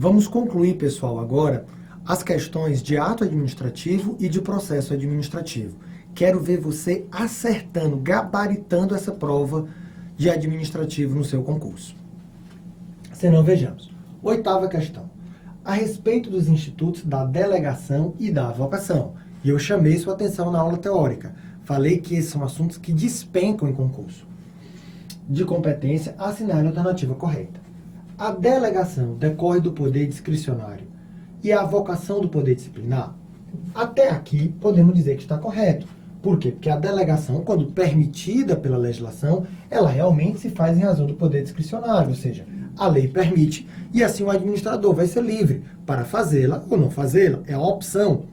Vamos concluir, pessoal, agora as questões de ato administrativo e de processo administrativo. Quero ver você acertando, gabaritando essa prova de administrativo no seu concurso. Senão, vejamos. 8ª questão. A respeito dos institutos da delegação e da avocação. E eu chamei sua atenção na aula teórica. Falei que esses são assuntos que despencam em concurso. De competência, assinale a alternativa correta. A delegação decorre do poder discricionário e a avocação do poder disciplinar? Até aqui, podemos dizer que está correto. Por quê? Porque a delegação, quando permitida pela legislação, ela realmente se faz em razão do poder discricionário, ou seja, a lei permite e assim o administrador vai ser livre para fazê-la ou não fazê-la. É a opção.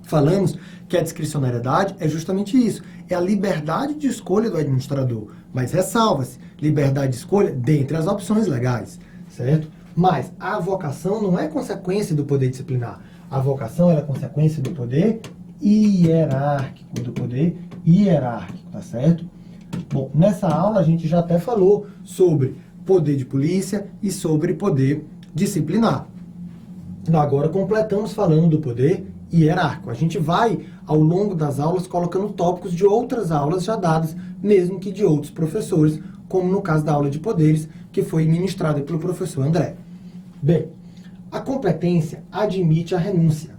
Falamos que a discricionariedade é justamente isso, é a liberdade de escolha do administrador, mas ressalva-se, liberdade de escolha dentre as opções legais, certo? Mas a avocação não é consequência do poder disciplinar, a avocação é consequência do poder hierárquico, tá certo? Bom, nessa aula a gente já até falou sobre poder de polícia e sobre poder disciplinar. Agora completamos falando do poder hierárquico. A gente vai, ao longo das aulas, colocando tópicos de outras aulas já dadas, mesmo que de outros professores, como no caso da aula de poderes, que foi ministrada pelo professor André. Bem, a competência admite a renúncia,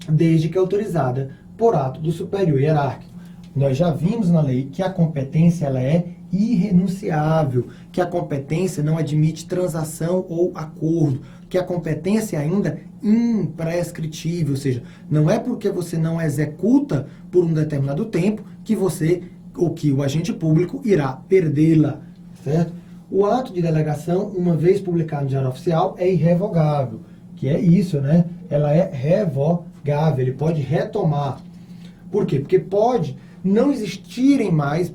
desde que autorizada por ato do superior hierárquico. Nós já vimos na lei que a competência ela é irrenunciável, que a competência não admite transação ou acordo, que a competência é ainda imprescritível, ou seja, não é porque você não executa por um determinado tempo que você, ou que o agente público irá perdê-la, certo? O ato de delegação, uma vez publicado no Diário Oficial, é irrevogável, que é isso, né? Ela é revogável, ele pode retomar. Por quê? Porque podem não existirem mais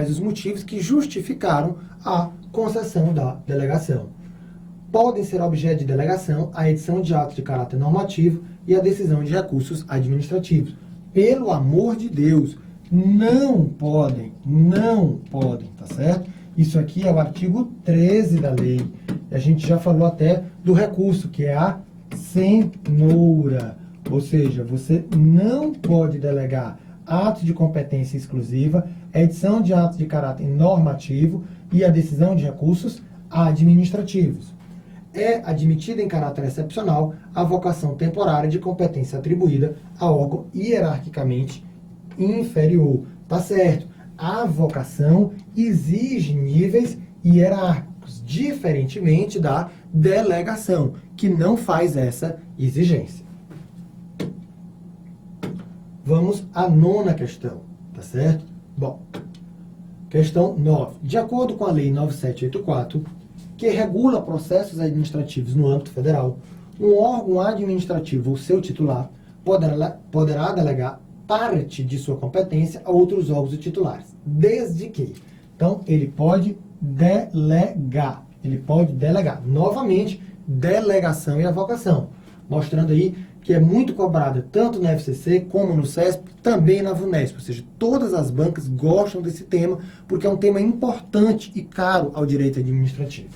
os motivos que justificaram a concessão da delegação. Podem ser objeto de delegação a edição de atos de caráter normativo e a decisão de recursos administrativos. Pelo amor de Deus, não podem, tá certo? Isso aqui é o artigo 13 da lei. A gente já falou até do recurso, que é a cenoura. Ou seja, você não pode delegar atos de competência exclusiva, a edição de atos de caráter normativo e a decisão de recursos administrativos. É admitida em caráter excepcional a avocação temporária de competência atribuída a órgão hierarquicamente inferior. Tá certo? A avocação exige níveis hierárquicos, diferentemente da delegação, que não faz essa exigência. Vamos à 9ª questão, tá certo? Bom, questão 9. De acordo com a Lei 9784, que regula processos administrativos no âmbito federal, um órgão administrativo ou seu titular poderá delegar parte de sua competência a outros órgãos e titulares, desde que. Então, ele pode delegar. Novamente, delegação e avocação, mostrando aí que é muito cobrada tanto na FCC como no CESP, também na VUNESP, ou seja, todas as bancas gostam desse tema, porque é um tema importante e caro ao direito administrativo.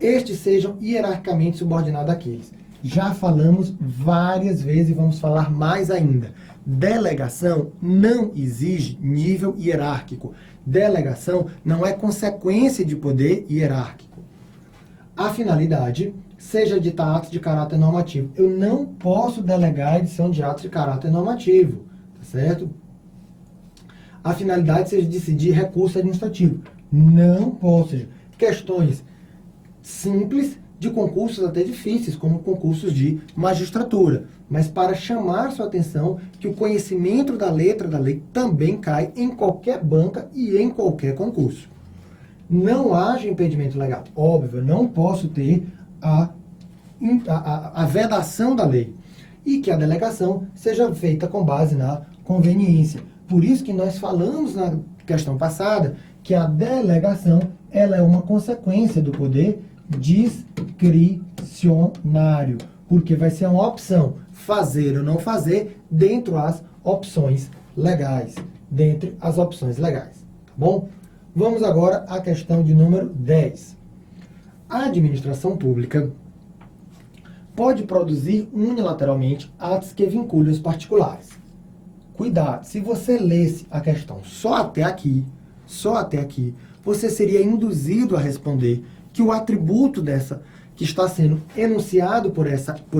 Estes sejam hierarquicamente subordinados àqueles. Já falamos várias vezes e vamos falar mais ainda. Delegação não exige nível hierárquico. Delegação não é consequência de poder hierárquico. A finalidade seja editar atos de caráter normativo. Eu não posso delegar a edição de atos de caráter normativo, tá certo? A finalidade seja decidir recurso administrativo. Não posso, ou seja, questões simples de concursos até difíceis, como concursos de magistratura, mas para chamar sua atenção que o conhecimento da letra da lei também cai em qualquer banca e em qualquer concurso. Não haja impedimento legal. Óbvio, eu não posso ter a vedação da lei e que a delegação seja feita com base na conveniência. Por isso que nós falamos na questão passada que a delegação ela é uma consequência do poder discricionário, porque vai ser uma opção, fazer ou não fazer, dentre as opções legais. Tá bom? Vamos agora à questão de número 10. A administração pública pode produzir unilateralmente atos que vinculem os particulares. Cuidado, se você lesse a questão só até aqui, você seria induzido a responder que o atributo dessa que está sendo enunciado por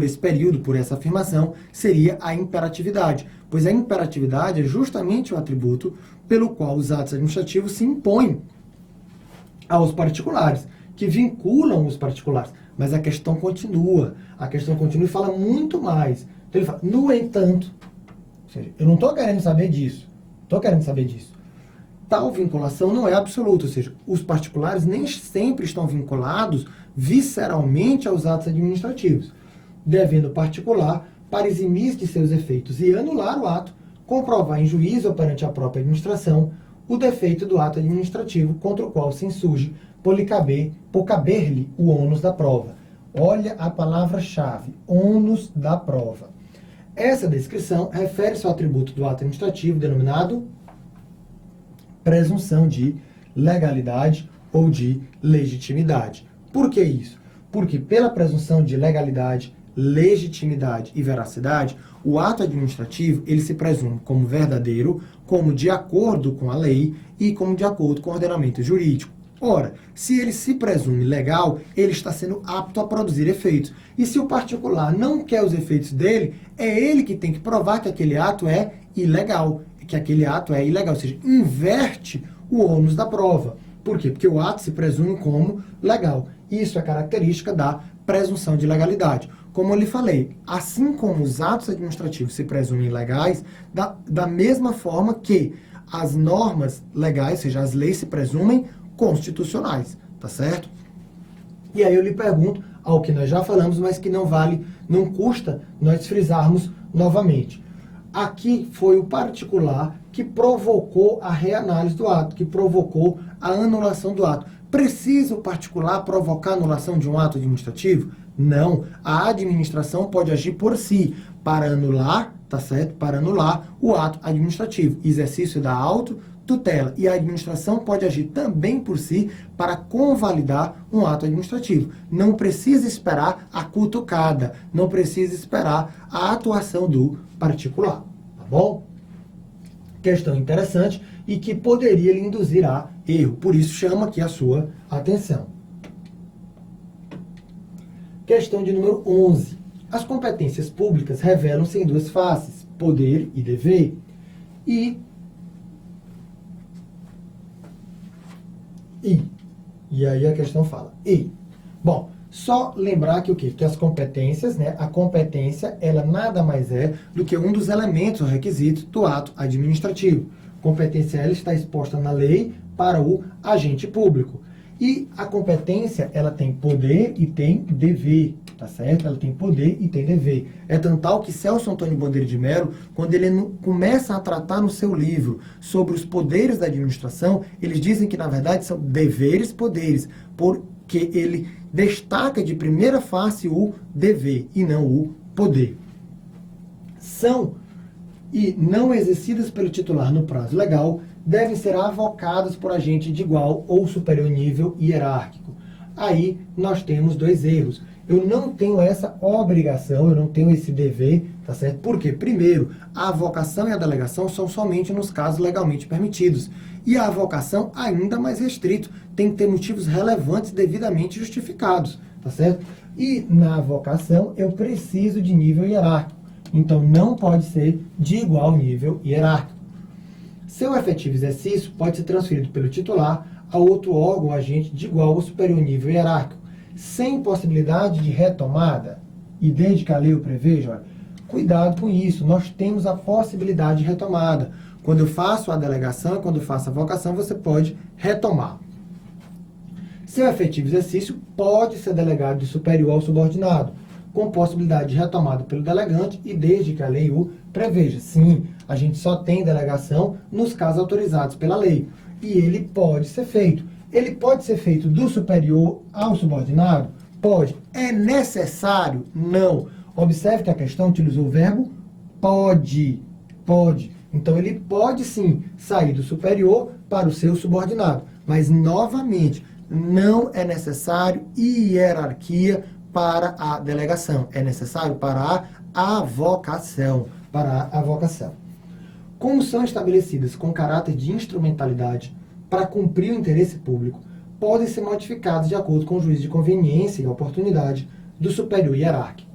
esse período, por essa afirmação, seria a imperatividade, pois a imperatividade é justamente o atributo pelo qual os atos administrativos se impõem aos particulares, que vinculam os particulares. Mas a questão continua e fala muito mais. Então ele fala, no entanto, ou seja, eu não estou querendo saber disso, tal vinculação não é absoluta, ou seja, os particulares nem sempre estão vinculados visceralmente aos atos administrativos, devendo o particular, para eximir de seus efeitos e anular o ato, comprovar em juízo ou perante a própria administração o defeito do ato administrativo contra o qual se insurge por caber-lhe o ônus da prova. Olha a palavra-chave, ônus da prova. Essa descrição refere-se ao atributo do ato administrativo denominado presunção de legalidade ou de legitimidade. Por que isso? Porque pela presunção de legalidade, legitimidade e veracidade, o ato administrativo ele se presume como verdadeiro, como de acordo com a lei e como de acordo com o ordenamento jurídico. Ora, se ele se presume legal, ele está sendo apto a produzir efeitos. E se o particular não quer os efeitos dele, é ele que tem que provar que aquele ato é ilegal. Ou seja, inverte o ônus da prova. Por quê? Porque o ato se presume como legal. Isso é característica da presunção de legalidade. Como eu lhe falei, assim como os atos administrativos se presumem legais, da mesma forma que as normas legais, ou seja, as leis se presumem constitucionais, tá certo? E aí eu lhe pergunto, ao que nós já falamos, mas que não custa nós frisarmos novamente. Aqui foi o particular que provocou a reanálise do ato, que provocou a anulação do ato. Precisa o particular provocar a anulação de um ato administrativo? Não. A administração pode agir por si para anular, tá certo? Para anular o ato administrativo. Exercício da autotutela. E a administração pode agir também por si para convalidar um ato administrativo. Não precisa esperar a cutucada, não precisa esperar a atuação do particular, tá bom? Questão interessante e que poderia lhe induzir a erro. Por isso chama aqui a sua atenção. Questão de número 11. As competências públicas revelam-se em duas faces, poder e dever. E aí a questão fala, bom, só lembrar que o quê? Que as competências, né, a competência, ela nada mais é do que um dos elementos ou requisitos do ato administrativo. Competência, ela está exposta na lei para o agente público. E a competência, ela tem poder e tem dever, tá certo? Ela tem poder e tem dever. É tanto tal que Celso Antônio Bandeira de Mello, quando ele começa a tratar no seu livro sobre os poderes da administração, eles dizem que, na verdade, são deveres-poderes, porque ele destaca de primeira face o dever e não o poder. São e não exercidas pelo titular no prazo legal, devem ser avocadas por agente de igual ou superior nível hierárquico. Aí nós temos dois erros. Eu não tenho essa obrigação, eu não tenho esse dever, tá certo? Por quê? Primeiro, a avocação e a delegação são somente nos casos legalmente permitidos. E a avocação ainda mais restrito, tem que ter motivos relevantes devidamente justificados, tá certo? E na avocação eu preciso de nível hierárquico. Então não pode ser de igual nível hierárquico. Seu efetivo exercício pode ser transferido pelo titular a outro órgão ou agente de igual ou superior nível hierárquico, sem possibilidade de retomada. E desde que a lei o preveja, cuidado com isso, nós temos a possibilidade de retomada. Quando eu faço a delegação e quando eu faço a avocação, você pode retomar. Seu efetivo exercício pode ser delegado de superior ao subordinado, com possibilidade de retomada pelo delegante e desde que a lei o preveja. Sim, a gente só tem delegação nos casos autorizados pela lei. E ele pode ser feito. Ele pode ser feito do superior ao subordinado? Pode. É necessário? Não. Observe que a questão utilizou o verbo pode. Pode. Então ele pode sim sair do superior para o seu subordinado. Mas, novamente, não é necessário hierarquia para a delegação, é necessário para a avocação, Como são estabelecidas com caráter de instrumentalidade para cumprir o interesse público, podem ser modificadas de acordo com o juízo de conveniência e oportunidade do superior hierárquico.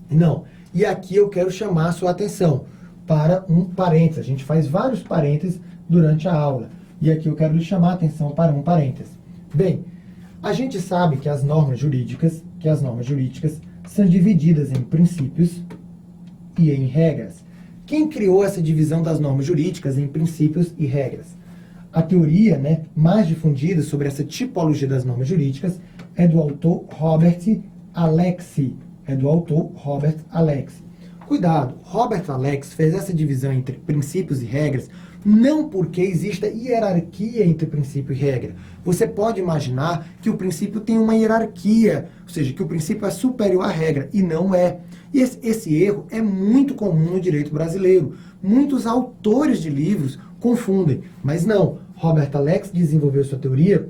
Não. E aqui eu quero chamar a sua atenção para um parênteses. A gente faz vários parênteses durante a aula. E aqui eu quero lhe chamar a atenção para um parênteses. Bem, a gente sabe que as normas jurídicas são divididas em princípios e em regras. Quem criou essa divisão das normas jurídicas em princípios e regras? A teoria, mais difundida sobre essa tipologia das normas jurídicas é do autor Robert Alexy. Cuidado, Robert Alexy fez essa divisão entre princípios e regras não porque exista hierarquia entre princípio e regra. Você pode imaginar que o princípio tem uma hierarquia, ou seja, que o princípio é superior à regra, e não é. E esse erro é muito comum no direito brasileiro. Muitos autores de livros confundem, mas não. Robert Alexy desenvolveu sua teoria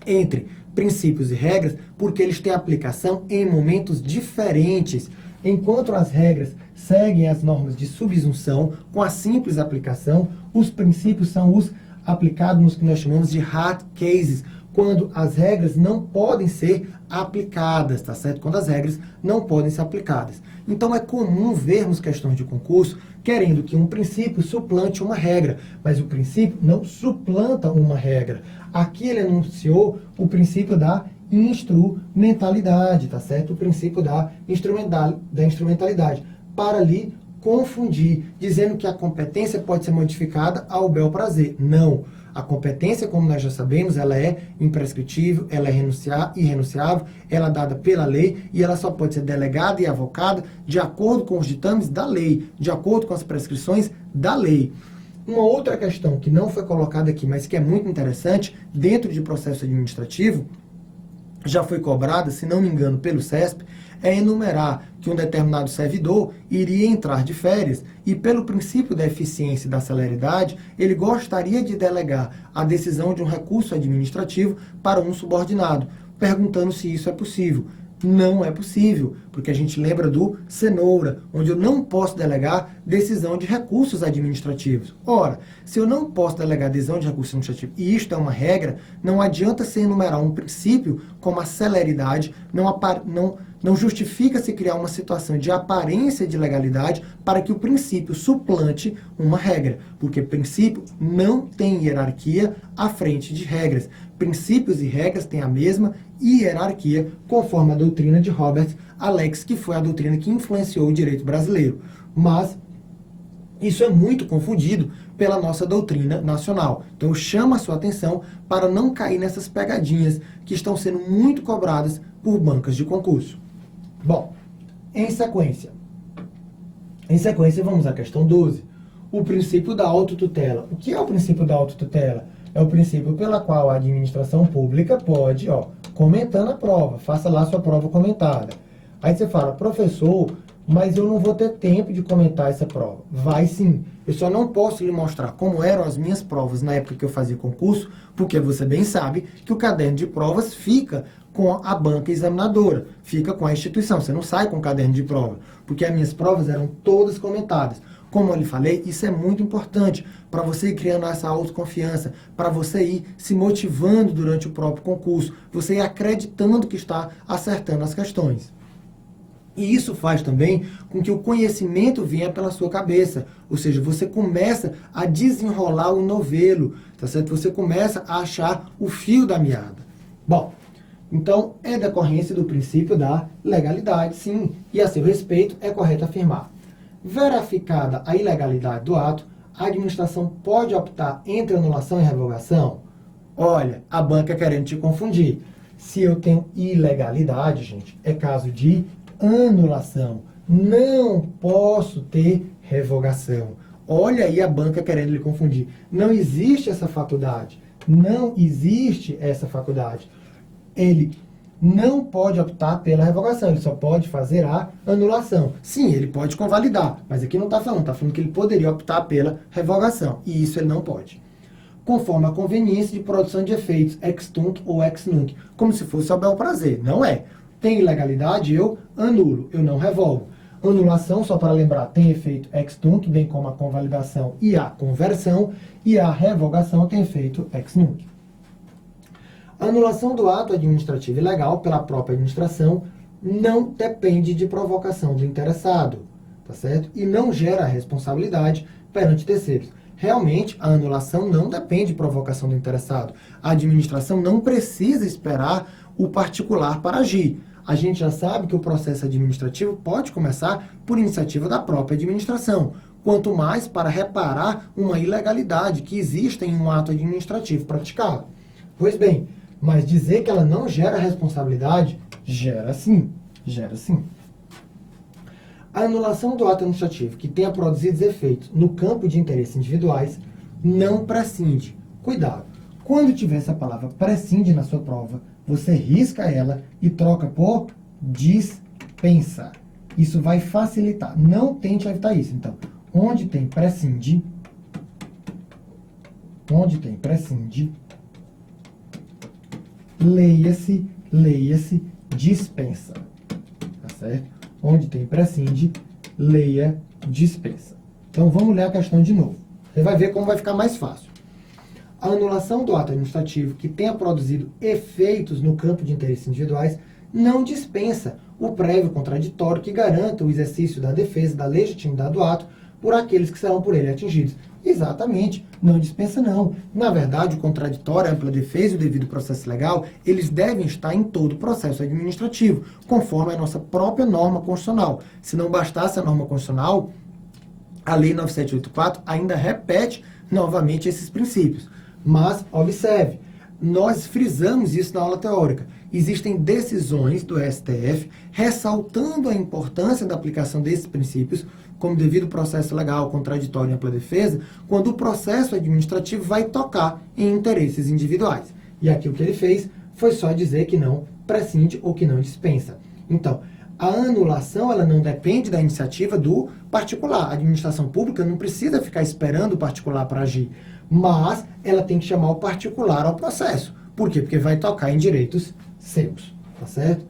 entre princípios e regras porque eles têm aplicação em momentos diferentes. Enquanto as regras seguem as normas de subsunção com a simples aplicação, os princípios são os aplicados nos que nós chamamos de hard cases, quando as regras não podem ser aplicadas, tá certo? Quando as regras não podem ser aplicadas. Então é comum vermos questões de concurso querendo que um princípio suplante uma regra, mas o princípio não suplanta uma regra. Aqui ele enunciou o princípio da instrumentalidade, tá certo? O princípio da instrumentalidade, para lhe confundir, dizendo que a competência pode ser modificada ao bel prazer. Não. A competência, como nós já sabemos, ela é imprescritível, ela é irrenunciável, ela é dada pela lei e ela só pode ser delegada e avocada de acordo com os ditames da lei, de acordo com as prescrições da lei. Uma outra questão que não foi colocada aqui, mas que é muito interessante, dentro de processo administrativo, já foi cobrada, se não me engano, pelo CESP, é enumerar que um determinado servidor iria entrar de férias e, pelo princípio da eficiência e da celeridade, ele gostaria de delegar a decisão de um recurso administrativo para um subordinado, perguntando se isso é possível. Não é possível, porque a gente lembra do cenoura, onde eu não posso delegar decisão de recursos administrativos. Ora, se eu não posso delegar decisão de recursos administrativos, e isto é uma regra, não adianta se enumerar um princípio como a celeridade, não justifica se criar uma situação de aparência de legalidade para que o princípio suplante uma regra, porque princípio não tem hierarquia à frente de regras. Princípios e regras têm a mesma hierarquia, conforme a doutrina de Robert Alexy, que foi a doutrina que influenciou o direito brasileiro. Mas isso é muito confundido pela nossa doutrina nacional. Então eu chamo a sua atenção para não cair nessas pegadinhas que estão sendo muito cobradas por bancas de concurso. Bom, em sequência vamos à questão 12. O princípio da autotutela. O que é o princípio da autotutela? É o princípio pela qual a administração pública pode, comentando a prova, faça lá a sua prova comentada. Aí você fala, professor, mas eu não vou ter tempo de comentar essa prova. Vai sim. Eu só não posso lhe mostrar como eram as minhas provas na época que eu fazia concurso, porque você bem sabe que o caderno de provas fica com a banca examinadora, fica com a instituição. Você não sai com o caderno de prova, porque as minhas provas eram todas comentadas. Como eu lhe falei, isso é muito importante para você ir criando essa autoconfiança, para você ir se motivando durante o próprio concurso, você ir acreditando que está acertando as questões. E isso faz também com que o conhecimento venha pela sua cabeça, ou seja, você começa a desenrolar o novelo, tá certo? Você começa a achar o fio da meada. Bom, então é decorrência do princípio da legalidade, sim, e a seu respeito é correto afirmar. Verificada a ilegalidade do ato, a administração pode optar entre anulação e revogação? Olha, a banca querendo te confundir. Se eu tenho ilegalidade, gente, é caso de anulação. Não posso ter revogação. Olha aí a banca querendo lhe confundir. Não existe essa faculdade. Não existe essa faculdade. Ele não pode optar pela revogação, ele só pode fazer a anulação. Sim, ele pode convalidar, mas aqui não está falando que ele poderia optar pela revogação, e isso ele não pode. conforme a conveniência de produção de efeitos ex tunc ou ex nunc, como se fosse ao bel prazer. Não é. Tem ilegalidade, eu anulo, eu não revogo. Anulação, só para lembrar, tem efeito ex tunc, bem como a convalidação e a conversão, e a revogação tem efeito ex nunc. A anulação do ato administrativo ilegal pela própria administração não depende de provocação do interessado, tá certo? E não gera responsabilidade perante terceiros. Realmente, a anulação não depende de provocação do interessado. A administração não precisa esperar o particular para agir. A gente já sabe que o processo administrativo pode começar por iniciativa da própria administração, quanto mais para reparar uma ilegalidade que existe em um ato administrativo praticado. Pois bem, mas dizer que ela não gera responsabilidade, gera sim, gera sim. A anulação do ato administrativo que tenha produzido efeitos no campo de interesses individuais não prescinde. Cuidado, quando tiver essa palavra prescinde na sua prova, você risca ela e troca por dispensa. Isso vai facilitar. Não tente evitar isso. Então, onde tem prescinde, leia-se dispensa. Tá certo? Onde tem prescinde, leia dispensa. Então vamos ler a questão de novo. Você vai ver como vai ficar mais fácil. A anulação do ato administrativo que tenha produzido efeitos no campo de interesses individuais não dispensa o prévio contraditório que garanta o exercício da defesa da legitimidade do ato por aqueles que serão por ele atingidos. Exatamente, não dispensa não. Na verdade, o contraditório, a ampla defesa e o devido processo legal, eles devem estar em todo o processo administrativo, conforme a nossa própria norma constitucional. Se não bastasse a norma constitucional, a Lei 9784 ainda repete novamente esses princípios. Mas, observe, nós frisamos isso na aula teórica. Existem decisões do STF ressaltando a importância da aplicação desses princípios, como devido processo legal, contraditório e ampla defesa, quando o processo administrativo vai tocar em interesses individuais. E aqui o que ele fez foi só dizer que não prescinde ou que não dispensa. Então, a anulação ela não depende da iniciativa do particular. A administração pública não precisa ficar esperando o particular para agir, mas ela tem que chamar o particular ao processo. Por quê? Porque vai tocar em direitos seus, tá certo?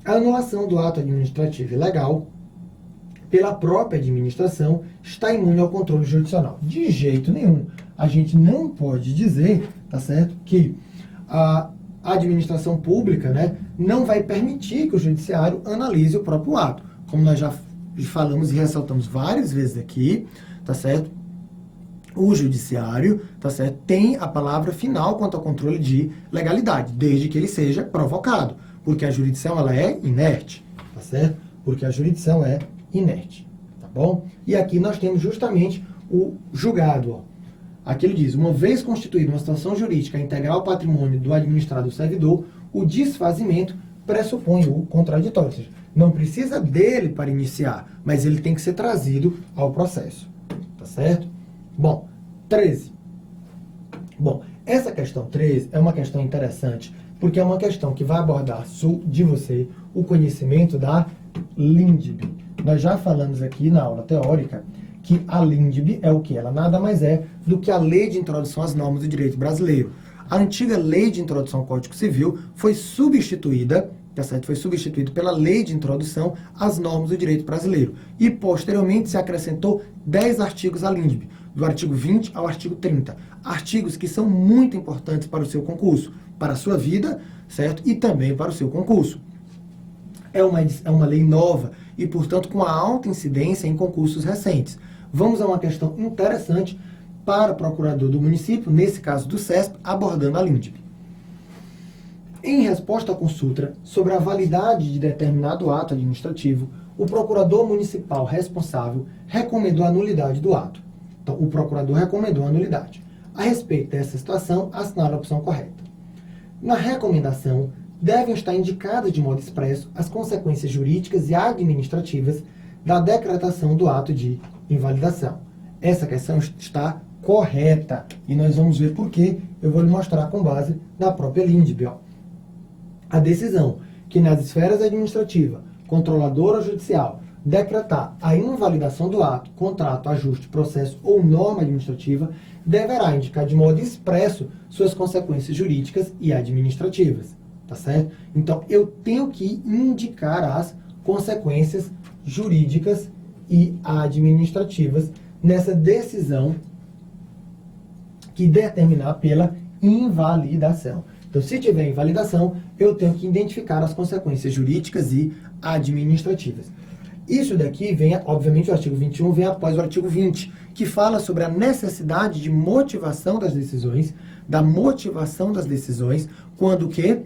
A anulação do ato administrativo ilegal pela própria administração está imune ao controle jurisdicional. De jeito nenhum. A gente não pode dizer, tá certo, que a administração pública, né, não vai permitir que o judiciário analise o próprio ato. Como nós já falamos e ressaltamos várias vezes aqui, tá certo? O judiciário, tá certo, tem a palavra final quanto ao controle de legalidade, desde que ele seja provocado, porque a jurisdição ela é inerte, tá certo? Porque a jurisdição é inerte, tá bom? E aqui nós temos justamente o julgado, ó. Aqui ele diz, uma vez constituída uma situação jurídica a integrar o patrimônio do administrado do servidor, o desfazimento pressupõe o contraditório, ou seja, não precisa dele para iniciar, mas ele tem que ser trazido ao processo, tá certo? Bom, 13. Bom, essa questão 13 é uma questão interessante, porque é uma questão que vai abordar de você o conhecimento da LINDB. Nós já falamos aqui na aula teórica que a LINDB é o que? Ela nada mais é do que a Lei de Introdução às Normas do Direito Brasileiro. A antiga Lei de Introdução ao Código Civil foi substituída, tá certo? Foi substituída pela Lei de Introdução às Normas do Direito Brasileiro. E, posteriormente, se acrescentou 10 artigos à LINDB, do artigo 20 ao artigo 30. Artigos que são muito importantes para o seu concurso, para a sua vida, certo? E também para o seu concurso. É uma lei nova e, portanto, com uma alta incidência em concursos recentes. Vamos a uma questão interessante para o procurador do município, nesse caso do CESP, abordando a LINDB. Em resposta à consulta sobre a validade de determinado ato administrativo, o procurador municipal responsável recomendou a nulidade do ato. Então, o procurador recomendou a nulidade. A respeito dessa situação, assinale a opção correta. Na recomendação, devem estar indicadas de modo expresso as consequências jurídicas e administrativas da decretação do ato de invalidação. Essa questão está correta e nós vamos ver por quê. Eu vou lhe mostrar com base na própria LINDB. A decisão que nas esferas administrativa, controladora ou judicial decretar a invalidação do ato, contrato, ajuste, processo ou norma administrativa, deverá indicar de modo expresso suas consequências jurídicas e administrativas, tá certo? Então, eu tenho que indicar as consequências jurídicas e administrativas nessa decisão que determinar pela invalidação. Então, se tiver invalidação, eu tenho que identificar as consequências jurídicas e administrativas. Isso daqui vem, obviamente, o artigo 21 vem após o artigo 20, que fala sobre a necessidade de motivação das decisões, quando o quê?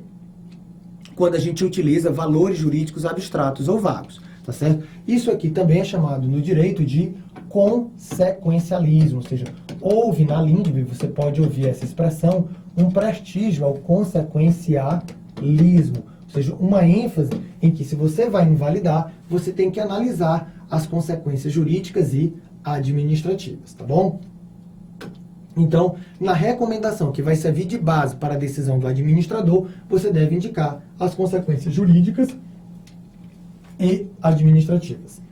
Quando a gente utiliza valores jurídicos abstratos ou vagos, tá certo? Isso aqui também é chamado no direito de consequencialismo, ou seja, houve na LINDB, você pode ouvir essa expressão, um prestígio ao consequencialismo, ou seja, uma ênfase em que se você vai invalidar, você tem que analisar as consequências jurídicas e administrativas, tá bom? Então, na recomendação que vai servir de base para a decisão do administrador, você deve indicar as consequências jurídicas e administrativas.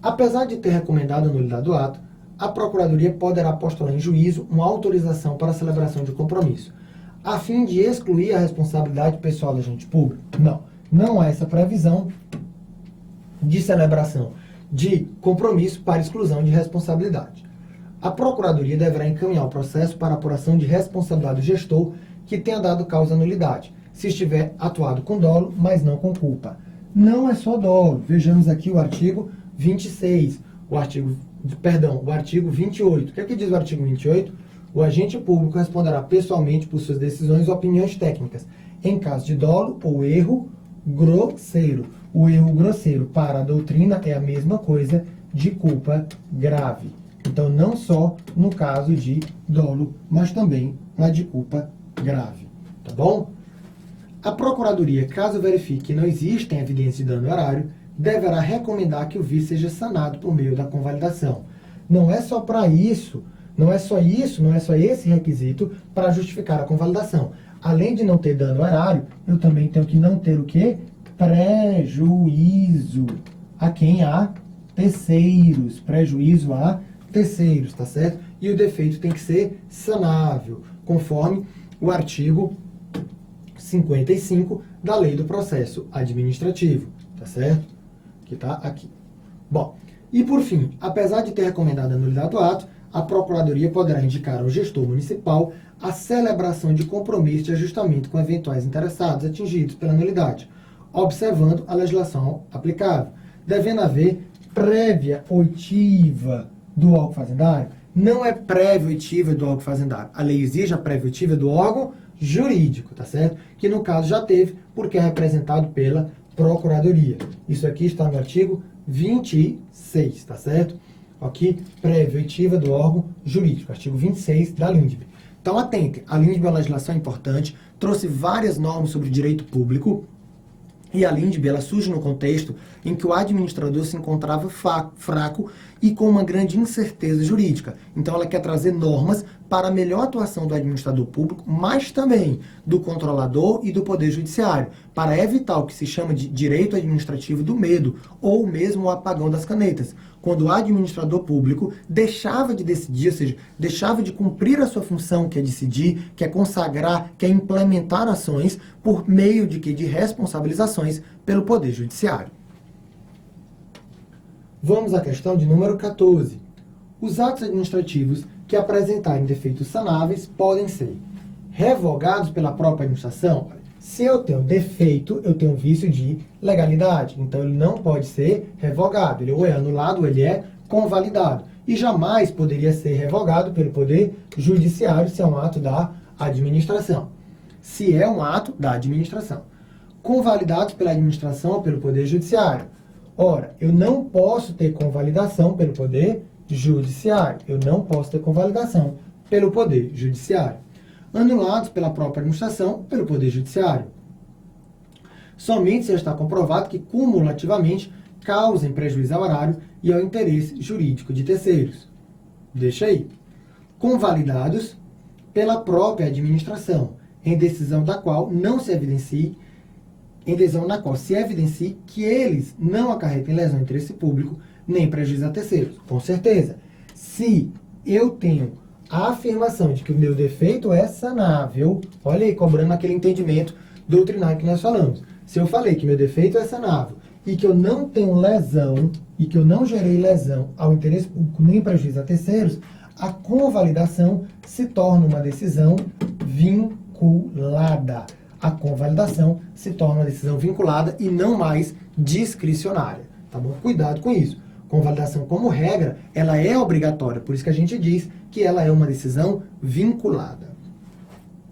Apesar de ter recomendado a nulidade do ato, a Procuradoria poderá postular em juízo uma autorização para a celebração de compromisso, a fim de excluir a responsabilidade pessoal do agente público. Não há essa previsão de celebração de compromisso para exclusão de responsabilidade. A Procuradoria deverá encaminhar o processo para apuração de responsabilidade do gestor que tenha dado causa à nulidade, se estiver atuado com dolo, mas não com culpa. Não é só dolo. Vejamos aqui o artigo 26, o artigo 28. O que é que diz o artigo 28? O agente público responderá pessoalmente por suas decisões ou opiniões técnicas, em caso de dolo ou erro grosseiro. O erro grosseiro para a doutrina é a mesma coisa de culpa grave. Então, não só no caso de dolo, mas também na de culpa grave. Tá bom? A Procuradoria, caso verifique que não existem evidências de dano horário, deverá recomendar que o vício seja sanado por meio da convalidação. Não é só para isso, não é só esse requisito para justificar a convalidação. Além de não ter dano horário, eu também tenho que não ter o quê? Prejuízo a quem? A terceiros. Prejuízo a terceiros, tá certo? E o defeito tem que ser sanável, conforme o artigo 55 da Lei do Processo Administrativo, tá certo? Que tá aqui. Bom, e por fim, apesar de ter recomendado a nulidade do ato, a Procuradoria poderá indicar ao gestor municipal a celebração de compromisso de ajustamento com eventuais interessados atingidos pela nulidade, observando a legislação aplicável, devendo haver prévia oitiva do órgão fazendário. Não é prévia oitiva do órgão fazendário. A lei exige a prévia oitiva do órgão jurídico, tá certo? Que no caso já teve, porque é representado pela Procuradoria. Isso aqui está no artigo 26, tá certo? Aqui, prévia oitiva do órgão jurídico, artigo 26 da LINDB. Então, atente, a LINDB é uma legislação importante, trouxe várias normas sobre direito público, e a LINDB, ela surge no contexto em que o administrador se encontrava fraco e com uma grande incerteza jurídica. Então, ela quer trazer normas para a melhor atuação do administrador público, mas também do controlador e do Poder Judiciário, para evitar o que se chama de direito administrativo do medo, ou mesmo o apagão das canetas, quando o administrador público deixava de decidir, ou seja, deixava de cumprir a sua função, que é decidir, que é consagrar, que é implementar ações por meio de quê? De responsabilizações pelo Poder Judiciário. Vamos à questão de número 14. Os atos administrativos que apresentarem defeitos sanáveis podem ser revogados pela própria administração. Se eu tenho defeito, eu tenho vício de legalidade. Então, ele não pode ser revogado. Ele ou é anulado ou ele é convalidado. E jamais poderia ser revogado pelo Poder Judiciário se é um ato da administração. Se é um ato da administração. Convalidados pela administração ou pelo Poder Judiciário. Ora, eu não posso ter convalidação pelo Poder Judiciário. Eu não posso ter convalidação pelo Poder Judiciário. Anulados pela própria administração, pelo Poder Judiciário. Somente se está comprovado que, cumulativamente, causem prejuízo ao erário e ao interesse jurídico de terceiros. Deixa aí. Convalidados pela própria administração, em decisão da qual não se evidencie em decisão na qual se evidencie que eles não acarretem lesão de interesse público nem prejuízo a terceiros. Com certeza. Se eu tenho a afirmação de que o meu defeito é sanável, olha aí, cobrando aquele entendimento doutrinário que nós falamos. Se eu falei que meu defeito é sanável e que eu não tenho lesão, e que eu não gerei lesão ao interesse público nem prejuízo a terceiros, a convalidação se torna uma decisão vinculada. A convalidação se torna uma decisão vinculada e não mais discricionária. Tá bom? Cuidado com isso. Convalidação, como regra, ela é obrigatória, por isso que a gente diz que ela é uma decisão vinculada.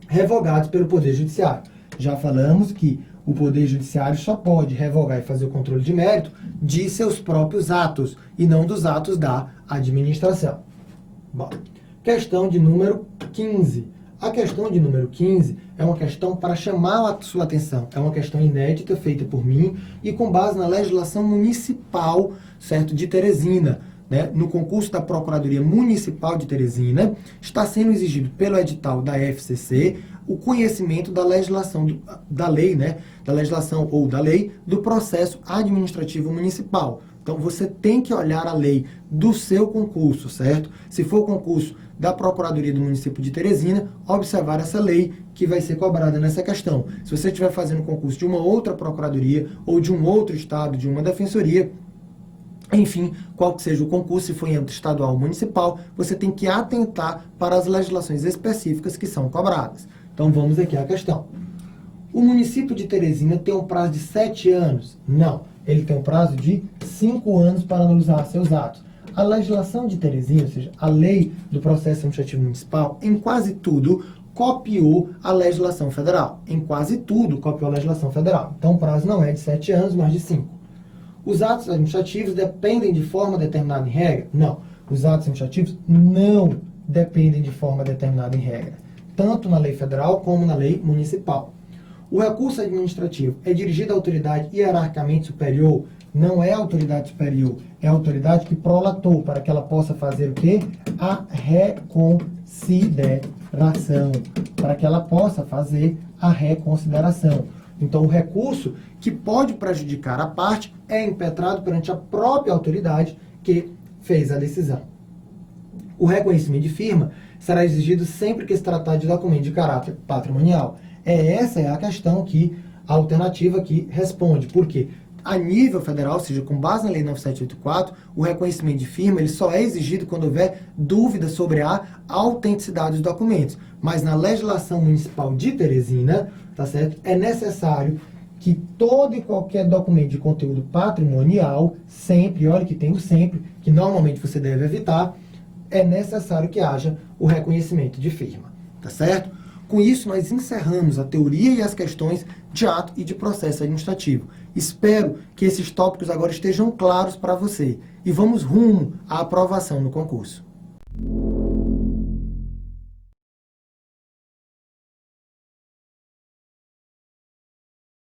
Revogados pelo Poder Judiciário. Já falamos que o Poder Judiciário só pode revogar e fazer o controle de mérito de seus próprios atos e não dos atos da administração. Bom, questão de número 15. A questão de número 15 é uma questão para chamar a sua atenção. É uma questão inédita, feita por mim e com base na legislação municipal, certo, de Teresina. Né? No concurso da Procuradoria Municipal de Teresina, está sendo exigido pelo edital da FCC o conhecimento da legislação, da lei, né? Da legislação ou da lei do processo administrativo municipal. Então, você tem que olhar a lei do seu concurso, certo? Se for o concurso da Procuradoria do município de Teresina, observar essa lei que vai ser cobrada nessa questão. Se você estiver fazendo concurso de uma outra Procuradoria ou de um outro estado, de uma defensoria, enfim, qual que seja o concurso, se for em âmbito estadual ou municipal, você tem que atentar para as legislações específicas que são cobradas. Então, vamos aqui à questão. O município de Teresina tem um prazo de 7 anos? Não. Ele tem um prazo de 5 anos para analisar seus atos. A legislação de Teresina, ou seja, a lei do processo administrativo municipal, em quase tudo, copiou a legislação federal. Em quase tudo, copiou a legislação federal. Então, o prazo não é de 7 anos, mas de 5. Os atos administrativos dependem de forma determinada em regra? Não. Os atos administrativos não dependem de forma determinada em regra, tanto na lei federal como na lei municipal. O recurso administrativo é dirigido à autoridade hierarquicamente superior? Não é a autoridade superior, é a autoridade que prolatou para que ela possa fazer o quê? A reconsideração. Para que ela possa fazer a reconsideração. Então, o recurso que pode prejudicar a parte é impetrado perante a própria autoridade que fez a decisão. O reconhecimento de firma será exigido sempre que se tratar de documento de caráter patrimonial. Essa é a questão que a alternativa aqui responde. Por quê? A nível federal, ou seja, com base na Lei 9784, o reconhecimento de firma ele só é exigido quando houver dúvida sobre a autenticidade dos documentos. Mas na legislação municipal de Teresina, tá certo? É necessário que todo e qualquer documento de conteúdo patrimonial, sempre, olha que tem o sempre, que normalmente você deve evitar, é necessário que haja o reconhecimento de firma, tá certo? Com isso, nós encerramos a teoria e as questões de ato e de processo administrativo. Espero que esses tópicos agora estejam claros para você e vamos rumo à aprovação no concurso.